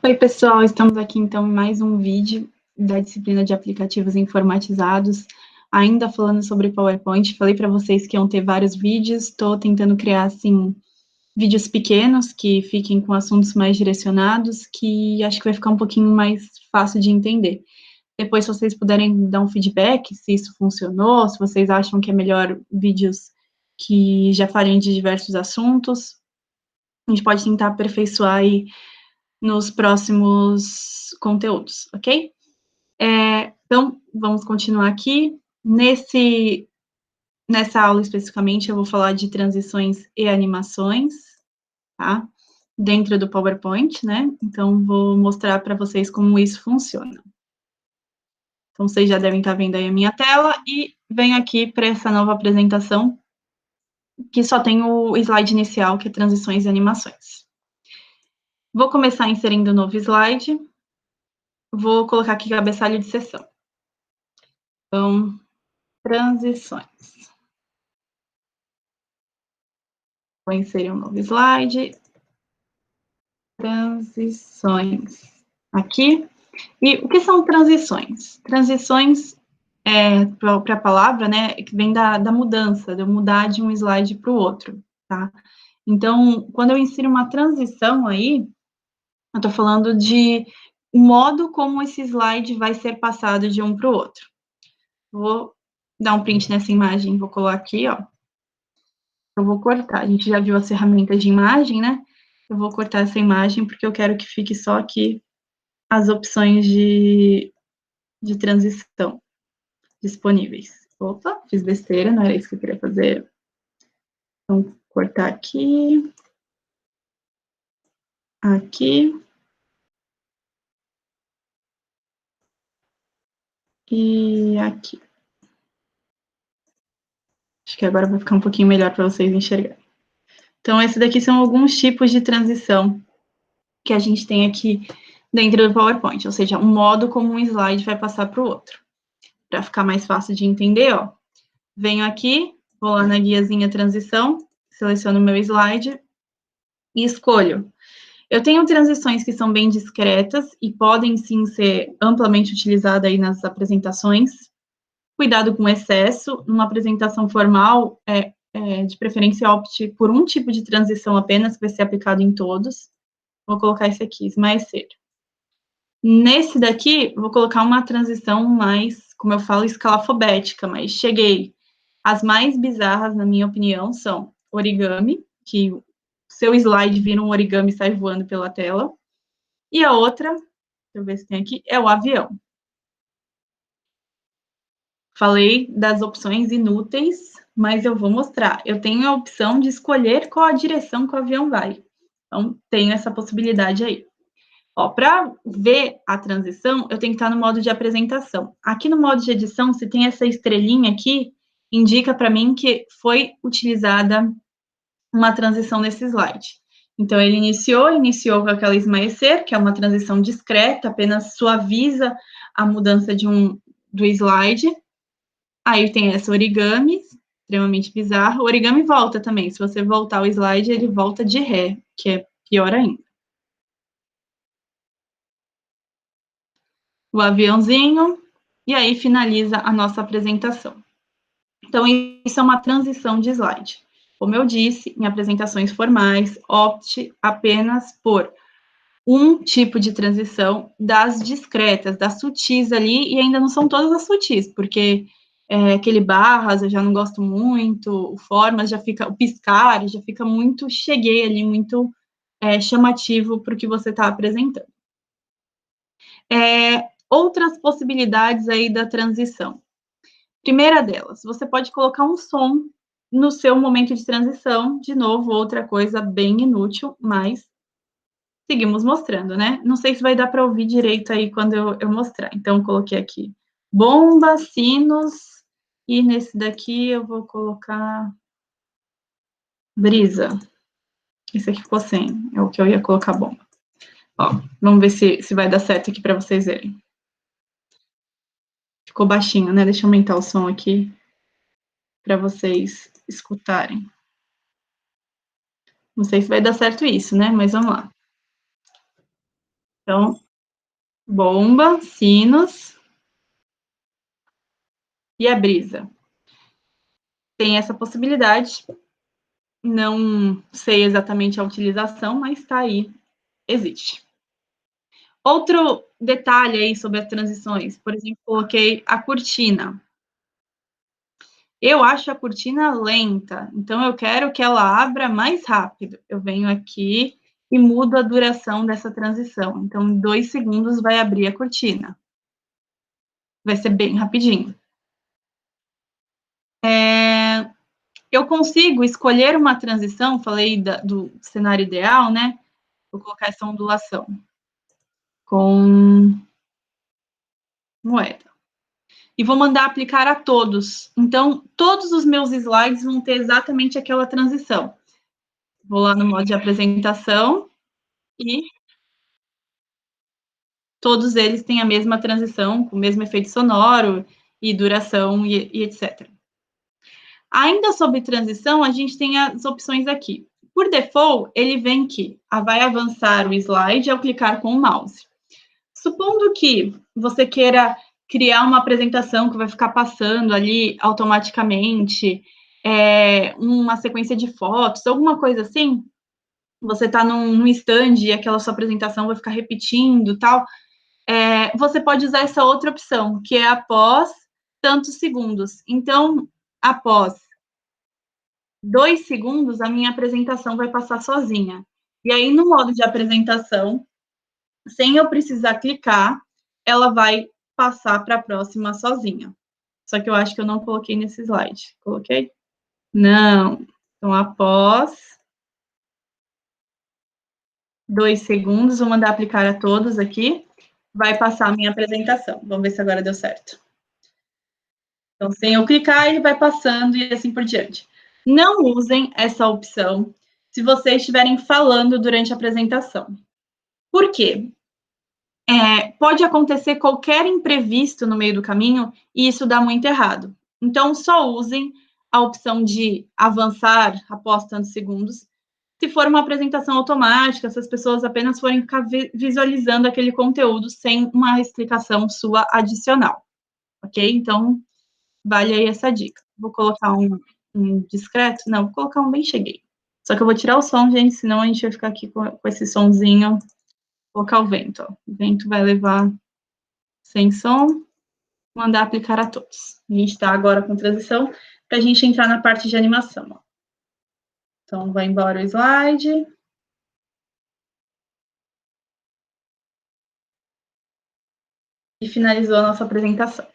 Oi, pessoal, estamos aqui então em mais um vídeo da disciplina de aplicativos informatizados, ainda falando sobre PowerPoint. Falei para vocês que iam ter vários vídeos, estou tentando criar, assim, vídeos pequenos que fiquem com assuntos mais direcionados, que acho que vai ficar um pouquinho mais fácil de entender. Depois, se vocês puderem dar um feedback, se isso funcionou, se vocês acham que é melhor vídeos que já falem de diversos assuntos, a gente pode tentar aperfeiçoar aí nos próximos conteúdos, ok? Então, vamos continuar aqui. Nessa aula, especificamente, eu vou falar de transições e animações, tá? Dentro do PowerPoint, né? Então, vou mostrar para vocês como isso funciona. Então, vocês já devem estar vendo aí a minha tela e venho aqui para essa nova apresentação, que só tem o slide inicial, que é transições e animações. Vou começar inserindo um novo slide. Vou colocar aqui cabeçalho de sessão. Então, transições. Vou inserir um novo slide. Transições. Aqui. E o que são transições? Transições, para a palavra, né, que vem da mudança, de eu mudar de um slide para o outro, tá? Então, quando eu insiro uma transição aí, eu estou falando de modo como esse slide vai ser passado de um para o outro. Vou dar um print nessa imagem, vou colar aqui, ó. Eu vou cortar. A gente já viu as ferramentas de imagem, né? Eu vou cortar essa imagem porque eu quero que fique só aqui as opções de transição disponíveis. Opa, fiz besteira, não era isso que eu queria fazer. Então, cortar aqui. Aqui. E aqui. Acho que agora vai ficar um pouquinho melhor para vocês enxergarem. Então, esses daqui são alguns tipos de transição que a gente tem aqui dentro do PowerPoint, ou seja, um modo como um slide vai passar para o outro. Para ficar mais fácil de entender, ó, venho aqui, vou lá na guiazinha transição, seleciono o meu slide e escolho. Eu tenho transições que são bem discretas e podem, sim, ser amplamente utilizadas aí nas apresentações. Cuidado com excesso. Numa apresentação formal, de preferência, opte por um tipo de transição apenas, que vai ser aplicado em todos. Vou colocar esse aqui, esmaecer. Nesse daqui, vou colocar uma transição mais, como eu falo, escalafobética, mas cheguei. As mais bizarras, na minha opinião, são origami, que seu slide vira um origami e sai voando pela tela. E a outra, deixa eu ver se tem aqui, é o avião. Falei das opções inúteis, mas eu vou mostrar. Eu tenho a opção de escolher qual a direção que o avião vai. Então, tenho essa possibilidade aí. Ó, para ver a transição, eu tenho que estar no modo de apresentação. Aqui no modo de edição, se tem essa estrelinha aqui, indica para mim que foi utilizada uma transição nesse slide. Então, ele iniciou com aquela esmaecer, que é uma transição discreta, apenas suaviza a mudança do slide. Aí tem essa origami, extremamente bizarro. O origami volta também. Se você voltar o slide, ele volta de ré, que é pior ainda. O aviãozinho, e aí finaliza a nossa apresentação. Então, isso é uma transição de slide. Como eu disse, em apresentações formais, opte apenas por um tipo de transição das discretas, das sutis ali, e ainda não são todas as sutis, porque aquele barras eu já não gosto muito, o formas já fica, o piscar já fica muito, cheguei ali, muito chamativo para o que você está apresentando. Outras possibilidades aí da transição. Primeira delas, você pode colocar um som no seu momento de transição, de novo, outra coisa bem inútil, mas seguimos mostrando, né? Não sei se vai dar para ouvir direito aí quando eu mostrar. Então, coloquei aqui bomba, sinos, e nesse daqui eu vou colocar brisa. Esse aqui ficou sem, é o que eu ia colocar bomba. Ó, vamos ver se vai dar certo aqui para vocês verem. Ficou baixinho, né? Deixa eu aumentar o som aqui para vocês escutarem. Não sei se vai dar certo isso, né? Mas vamos lá. Então, bomba, sinos e a brisa. Tem essa possibilidade. Não sei exatamente a utilização, mas está aí, existe. Outro detalhe aí sobre as transições, por exemplo, coloquei a cortina. Eu acho a cortina lenta, então eu quero que ela abra mais rápido. Eu venho aqui e mudo a duração dessa transição. Então, em 2 segundos vai abrir a cortina. Vai ser bem rapidinho. Eu consigo escolher uma transição, falei do cenário ideal, né? Vou colocar essa ondulação com moeda. E vou mandar aplicar a todos. Então, todos os meus slides vão ter exatamente aquela transição. Vou lá no modo de apresentação e todos eles têm a mesma transição, com o mesmo efeito sonoro e duração e etc. Ainda sobre transição, a gente tem as opções aqui. Por default, ele vem que vai avançar o slide ao clicar com o mouse. Supondo que você queira criar uma apresentação que vai ficar passando ali automaticamente, uma sequência de fotos, alguma coisa assim, você está num stand e aquela sua apresentação vai ficar repetindo, tal, você pode usar essa outra opção, que é após tantos segundos. Então, após 2 segundos, a minha apresentação vai passar sozinha. E aí, no modo de apresentação, sem eu precisar clicar, ela vai passar para a próxima sozinha. Só que eu acho que eu não coloquei nesse slide. Coloquei? Não. Então, após 2 segundos, vou mandar aplicar a todos aqui. Vai passar a minha apresentação. Vamos ver se agora deu certo. Então, sem eu clicar, ele vai passando e assim por diante. Não usem essa opção se vocês estiverem falando durante a apresentação. Por quê? Pode acontecer qualquer imprevisto no meio do caminho e isso dá muito errado. Então, só usem a opção de avançar após tantos segundos. Se for uma apresentação automática, se as pessoas apenas forem ficar visualizando aquele conteúdo sem uma explicação sua adicional, ok? Então, vale aí essa dica. Vou colocar um discreto? Não, vou colocar um bem cheguei. Só que eu vou tirar o som, gente, senão a gente vai ficar aqui com esse sonzinho. Vou colocar o vento, ó. O vento vai levar sem som, mandar aplicar a todos. A gente está agora com transição para a gente entrar na parte de animação, ó. Então, vai embora o slide. E finalizou a nossa apresentação.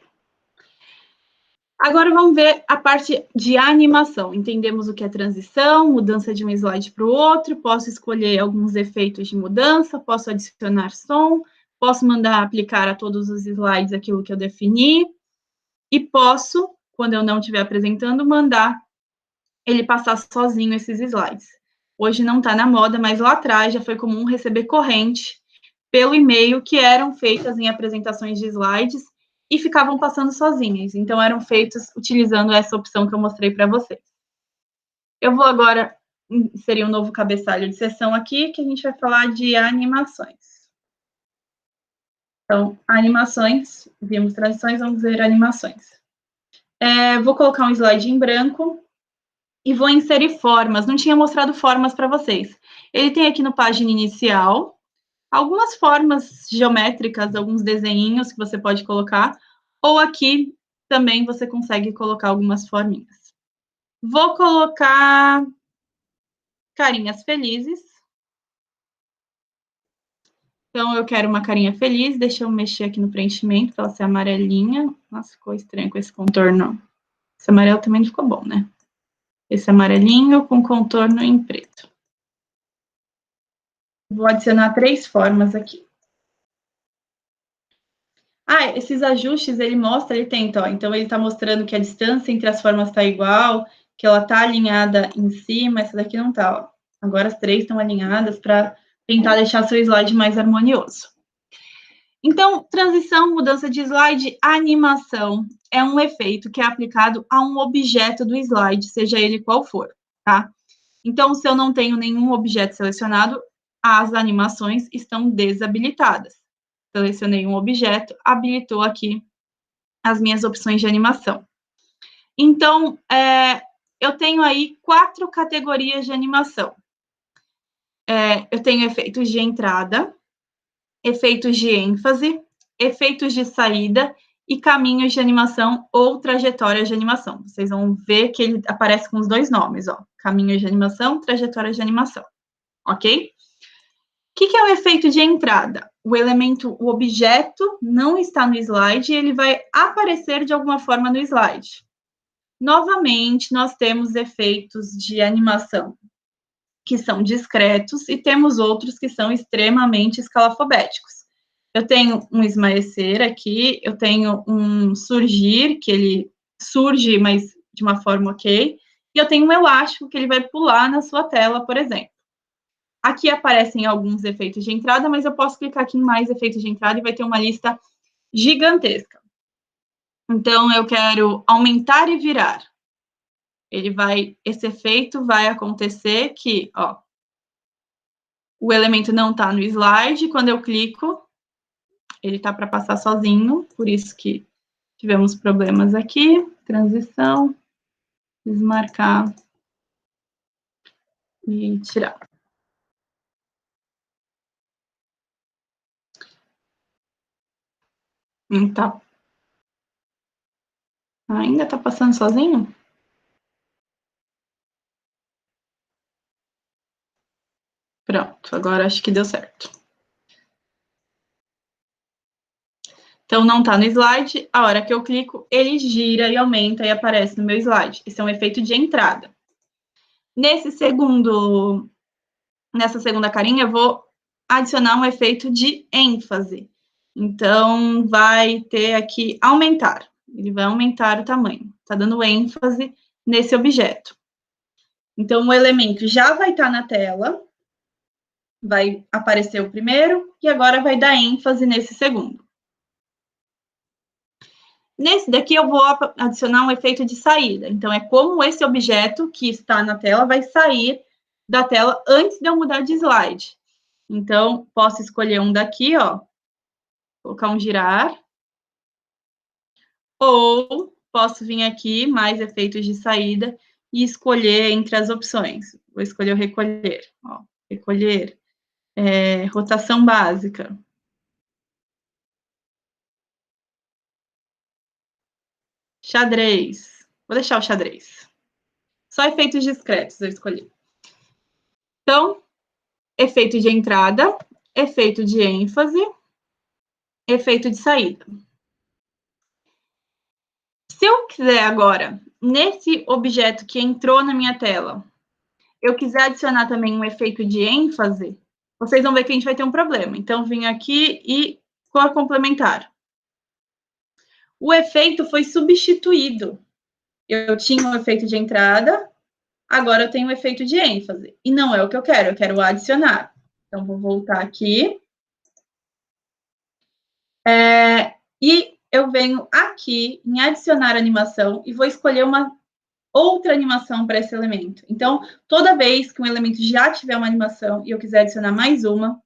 Agora vamos ver a parte de animação. Entendemos o que é transição, mudança de um slide para o outro, posso escolher alguns efeitos de mudança, posso adicionar som, posso mandar aplicar a todos os slides aquilo que eu defini, e posso, quando eu não estiver apresentando, mandar ele passar sozinho esses slides. Hoje não está na moda, mas lá atrás já foi comum receber corrente pelo e-mail que eram feitas em apresentações de slides e ficavam passando sozinhas. Então, eram feitos utilizando essa opção que eu mostrei para vocês. Eu vou agora inserir um novo cabeçalho de sessão aqui, que a gente vai falar de animações. Então, animações, vimos transições, vamos ver animações. Vou colocar um slide em branco e vou inserir formas. Não tinha mostrado formas para vocês. Ele tem aqui no página inicial algumas formas geométricas, alguns desenhinhos que você pode colocar, ou aqui também você consegue colocar algumas forminhas. Vou colocar carinhas felizes. Então, eu quero uma carinha feliz, deixa eu mexer aqui no preenchimento para ela ser amarelinha. Nossa, ficou estranho com esse contorno. Esse amarelo também não ficou bom, né? Esse amarelinho com contorno em preto. Vou adicionar 3 formas aqui. Esses ajustes, ele mostra, ele tenta, ó. Então, ele está mostrando que a distância entre as formas está igual, que ela está alinhada em cima, essa daqui não está, ó. Agora as 3 estão alinhadas para tentar deixar seu slide mais harmonioso. Então, transição, mudança de slide, animação é um efeito que é aplicado a um objeto do slide, seja ele qual for, tá? Então, se eu não tenho nenhum objeto selecionado, as animações estão desabilitadas. Selecionei um objeto, habilitou aqui as minhas opções de animação. Então, eu tenho aí 4 categorias de animação. Eu tenho efeitos de entrada, efeitos de ênfase, efeitos de saída e caminhos de animação ou trajetórias de animação. Vocês vão ver que ele aparece com os 2 nomes, ó, caminhos de animação, trajetórias de animação, ok? O que é o efeito de entrada? O objeto não está no slide e ele vai aparecer de alguma forma no slide. Novamente, nós temos efeitos de animação que são discretos e temos outros que são extremamente escalafobéticos. Eu tenho um esmaecer aqui, eu tenho um surgir, que ele surge, mas de uma forma ok, e eu tenho um elástico, que ele vai pular na sua tela, por exemplo. Aqui aparecem alguns efeitos de entrada, mas eu posso clicar aqui em mais efeitos de entrada e vai ter uma lista gigantesca. Então, eu quero aumentar e virar. Esse efeito vai acontecer que, ó, o elemento não está no slide, quando eu clico, ele está para passar sozinho, por isso que tivemos problemas aqui. Transição, desmarcar e tirar. Tá. Ainda está passando sozinho? Pronto, agora acho que deu certo. Então, não está no slide, a hora que eu clico, ele gira e aumenta e aparece no meu slide. Esse é um efeito de entrada. Nessa segunda carinha, eu vou adicionar um efeito de ênfase. Então, vai ter aqui aumentar. Ele vai aumentar o tamanho. Está dando ênfase nesse objeto. Então, o elemento já vai estar na tela, vai aparecer o primeiro, e agora vai dar ênfase nesse segundo. Nesse daqui, eu vou adicionar um efeito de saída. Então, é como esse objeto que está na tela vai sair da tela antes de eu mudar de slide. Então, posso escolher um daqui, ó, colocar um girar, ou posso vir aqui, mais efeitos de saída, e escolher entre as opções. Vou escolher o recolher, ó, recolher, rotação básica. Xadrez, vou deixar o xadrez. Só efeitos discretos eu escolhi. Então, efeito de entrada, efeito de ênfase, efeito de saída. Se eu quiser agora, nesse objeto que entrou na minha tela, eu quiser adicionar também um efeito de ênfase, vocês vão ver que a gente vai ter um problema. Então, vim aqui e cor complementar. O efeito foi substituído. Eu tinha um efeito de entrada, agora eu tenho um efeito de ênfase. E não é o que eu quero adicionar. Então, vou voltar aqui. E eu venho aqui em adicionar animação e vou escolher uma outra animação para esse elemento. Então, toda vez que um elemento já tiver uma animação e eu quiser adicionar mais uma,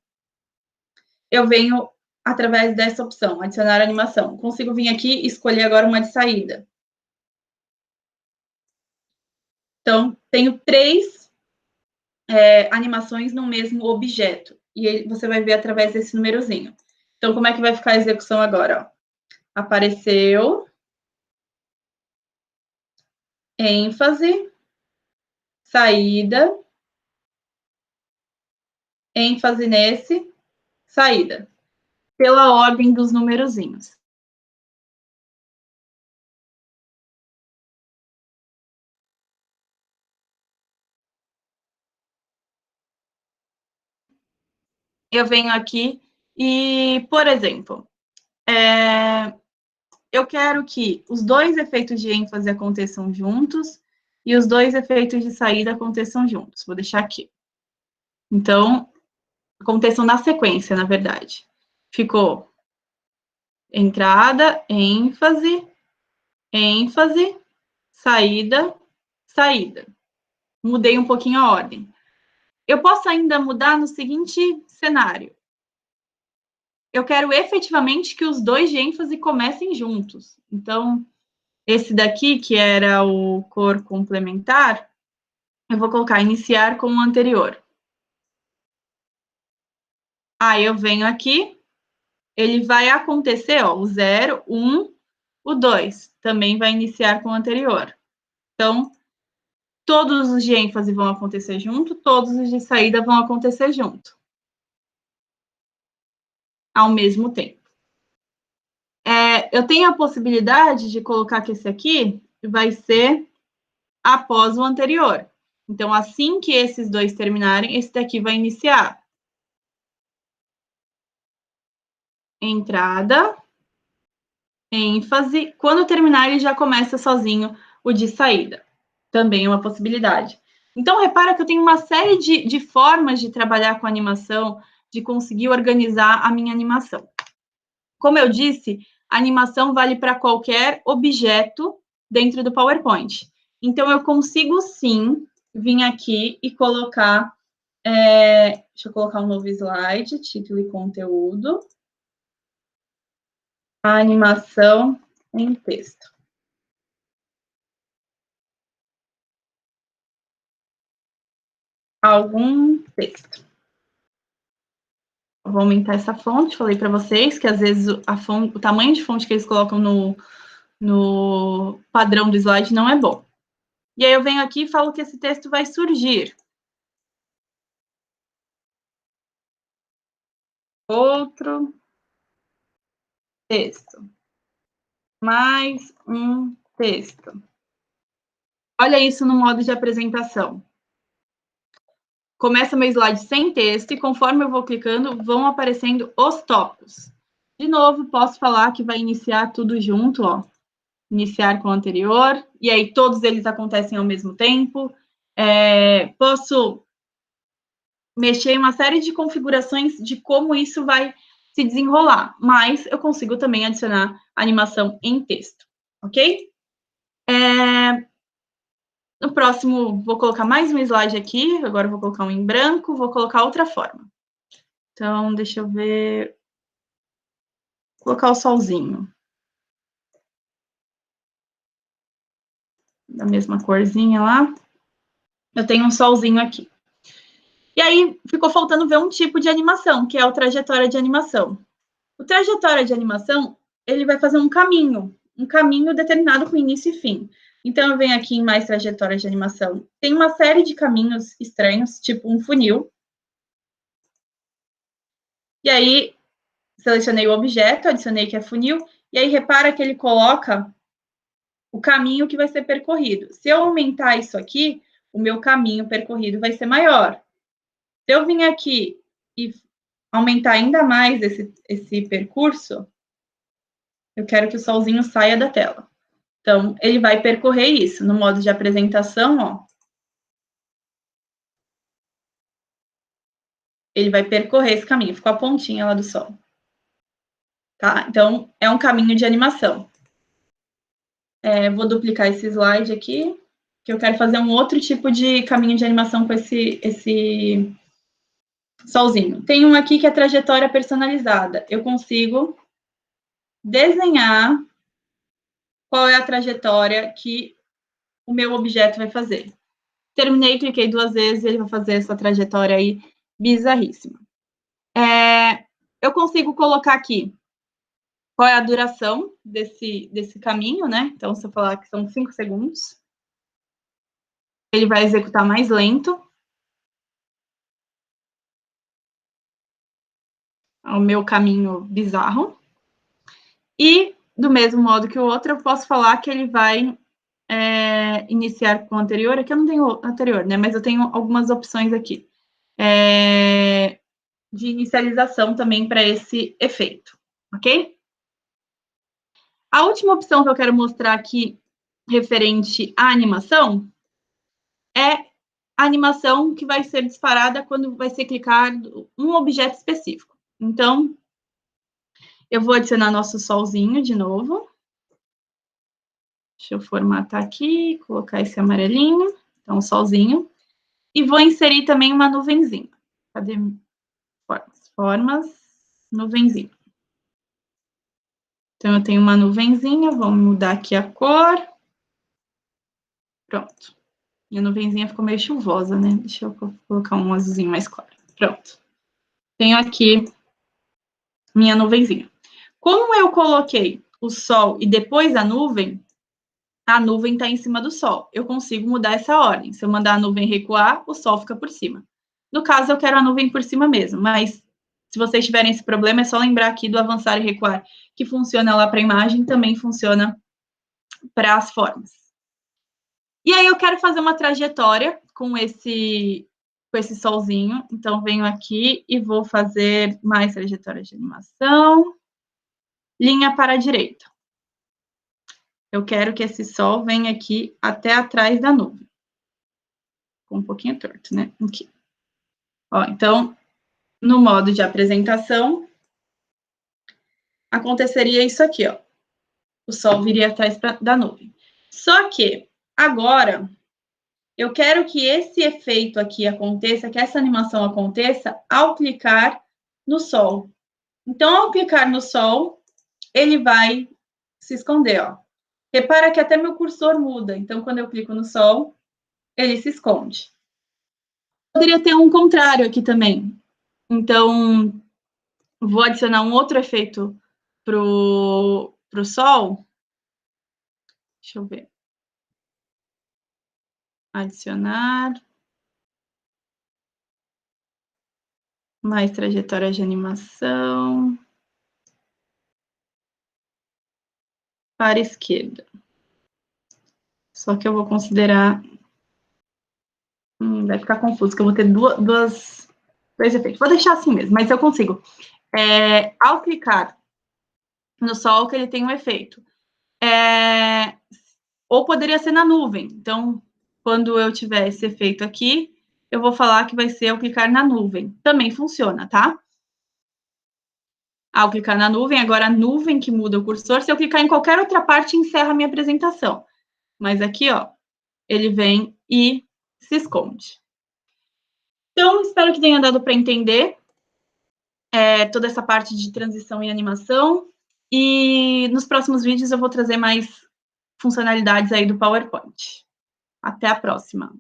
eu venho através dessa opção, adicionar animação. Consigo vir aqui e escolher agora uma de saída. Então, tenho 3 animações no mesmo objeto. E você vai ver através desse númerozinho. Então, como é que vai ficar a execução agora? Ó? Apareceu, ênfase, saída, ênfase nesse, saída. Pela ordem dos numerozinhos. Eu venho aqui e, por exemplo, eu quero que os 2 efeitos de ênfase aconteçam juntos e os 2 efeitos de saída aconteçam juntos. Vou deixar aqui. Então, aconteçam na sequência, na verdade. Ficou entrada, ênfase, ênfase, saída, saída. Mudei um pouquinho a ordem. Eu posso ainda mudar no seguinte cenário. Eu quero efetivamente que os dois de ênfase comecem juntos. Então, esse daqui, que era o cor complementar, eu vou colocar iniciar com o anterior. Aí eu venho aqui, ele vai acontecer, ó, o 0, 1, o 2. Também vai iniciar com o anterior. Então, todos os de ênfase vão acontecer junto, todos os de saída vão acontecer junto. Ao mesmo tempo. Eu tenho a possibilidade de colocar que esse aqui vai ser após o anterior. Então, assim que esses dois terminarem, esse daqui vai iniciar. Entrada, ênfase. Quando terminar, ele já começa sozinho o de saída. Também é uma possibilidade. Então, repara que eu tenho uma série de formas de trabalhar com animação, de conseguir organizar a minha animação. Como eu disse, a animação vale para qualquer objeto dentro do PowerPoint. Então, eu consigo, sim, vir aqui e colocar... deixa eu colocar um novo slide, título e conteúdo. A animação em texto. Algum texto. Eu vou aumentar essa fonte, falei para vocês que às vezes o tamanho de fonte que eles colocam no padrão do slide não é bom. E aí eu venho aqui e falo que esse texto vai surgir. Outro texto. Mais um texto. Olha isso no modo de apresentação. Começa meu slide sem texto e conforme eu vou clicando, vão aparecendo os tópicos. De novo, posso falar que vai iniciar tudo junto, ó. Iniciar com o anterior, e aí todos eles acontecem ao mesmo tempo. Posso mexer em uma série de configurações de como isso vai se desenrolar, mas eu consigo também adicionar animação em texto, ok? No próximo, vou colocar mais um slide aqui, agora vou colocar um em branco, vou colocar outra forma. Então, deixa eu ver... Vou colocar o solzinho. Da mesma corzinha lá. Eu tenho um solzinho aqui. E aí, ficou faltando ver um tipo de animação, que é o trajetória de animação. O trajetória de animação, ele vai fazer um caminho determinado com início e fim. Então, eu venho aqui em mais trajetória de animação. Tem uma série de caminhos estranhos, tipo um funil. E aí, selecionei o objeto, adicionei que é funil, e aí repara que ele coloca o caminho que vai ser percorrido. Se eu aumentar isso aqui, o meu caminho percorrido vai ser maior. Se eu vir aqui e aumentar ainda mais esse percurso, eu quero que o solzinho saia da tela. Então, ele vai percorrer isso. No modo de apresentação, ó, ele vai percorrer esse caminho. Ficou a pontinha lá do sol. Tá? Então, é um caminho de animação. Vou duplicar esse slide aqui, que eu quero fazer um outro tipo de caminho de animação com esse solzinho. Tem um aqui que é trajetória personalizada. Eu consigo desenhar qual é a trajetória que o meu objeto vai fazer. Terminei, cliquei 2 vezes, ele vai fazer essa trajetória aí bizarríssima. Eu consigo colocar aqui qual é a duração desse caminho, né? Então, se eu falar que são 5 segundos, ele vai executar mais lento. O meu caminho bizarro. E, do mesmo modo que o outro, eu posso falar que ele vai iniciar com o anterior. Aqui eu não tenho anterior, né? Mas eu tenho algumas opções aqui. De inicialização também para esse efeito, ok? A última opção que eu quero mostrar aqui, referente à animação, é a animação que vai ser disparada quando vai ser clicado um objeto específico. Então, eu vou adicionar nosso solzinho de novo. Deixa eu formatar aqui, colocar esse amarelinho. Então, solzinho. e vou inserir também uma nuvenzinha. Cadê? Formas, nuvenzinha. Então, eu tenho uma nuvenzinha, vamos mudar aqui a cor. Pronto. Minha nuvenzinha ficou meio chuvosa, né? Deixa eu colocar um azulzinho mais claro. Pronto. Tenho aqui minha nuvenzinha. Como eu coloquei o sol e depois a nuvem está em cima do sol. Eu consigo mudar essa ordem. Se eu mandar a nuvem recuar, o sol fica por cima. No caso, eu quero a nuvem por cima mesmo, mas se vocês tiverem esse problema, é só lembrar aqui do avançar e recuar, que funciona lá para a imagem, também funciona para as formas. E aí eu quero fazer uma trajetória com esse solzinho. Então, venho aqui e vou fazer mais trajetória de animação. Linha para a direita. Eu quero que esse sol venha aqui até atrás da nuvem. Ficou um pouquinho torto, né? Aqui. Ó, então, no modo de apresentação, aconteceria isso aqui, ó. O sol viria atrás da nuvem. Só que, agora, eu quero que esse efeito aqui aconteça, que essa animação aconteça ao clicar no sol. Então, ao clicar no sol, ele vai se esconder, ó. Repara que até meu cursor muda. Então, quando eu clico no sol, ele se esconde. Poderia ter um contrário aqui também. Então, vou adicionar um outro efeito pro sol. Deixa eu ver. Adicionar. Mais trajetória de animação. Para a esquerda. Só que eu vou considerar... vai ficar confuso, que eu vou ter dois efeitos. Vou deixar assim mesmo, mas eu consigo. Ao clicar no sol, que ele tem um efeito. Ou poderia ser na nuvem. Então, quando eu tiver esse efeito aqui, eu vou falar que vai ser ao clicar na nuvem. Também funciona, tá? Ao clicar na nuvem, agora a nuvem que muda o cursor. Se eu clicar em qualquer outra parte, encerra a minha apresentação. Mas aqui, ó, ele vem e se esconde. Então, espero que tenha dado para entender toda essa parte de transição e animação. E nos próximos vídeos eu vou trazer mais funcionalidades aí do PowerPoint. Até a próxima!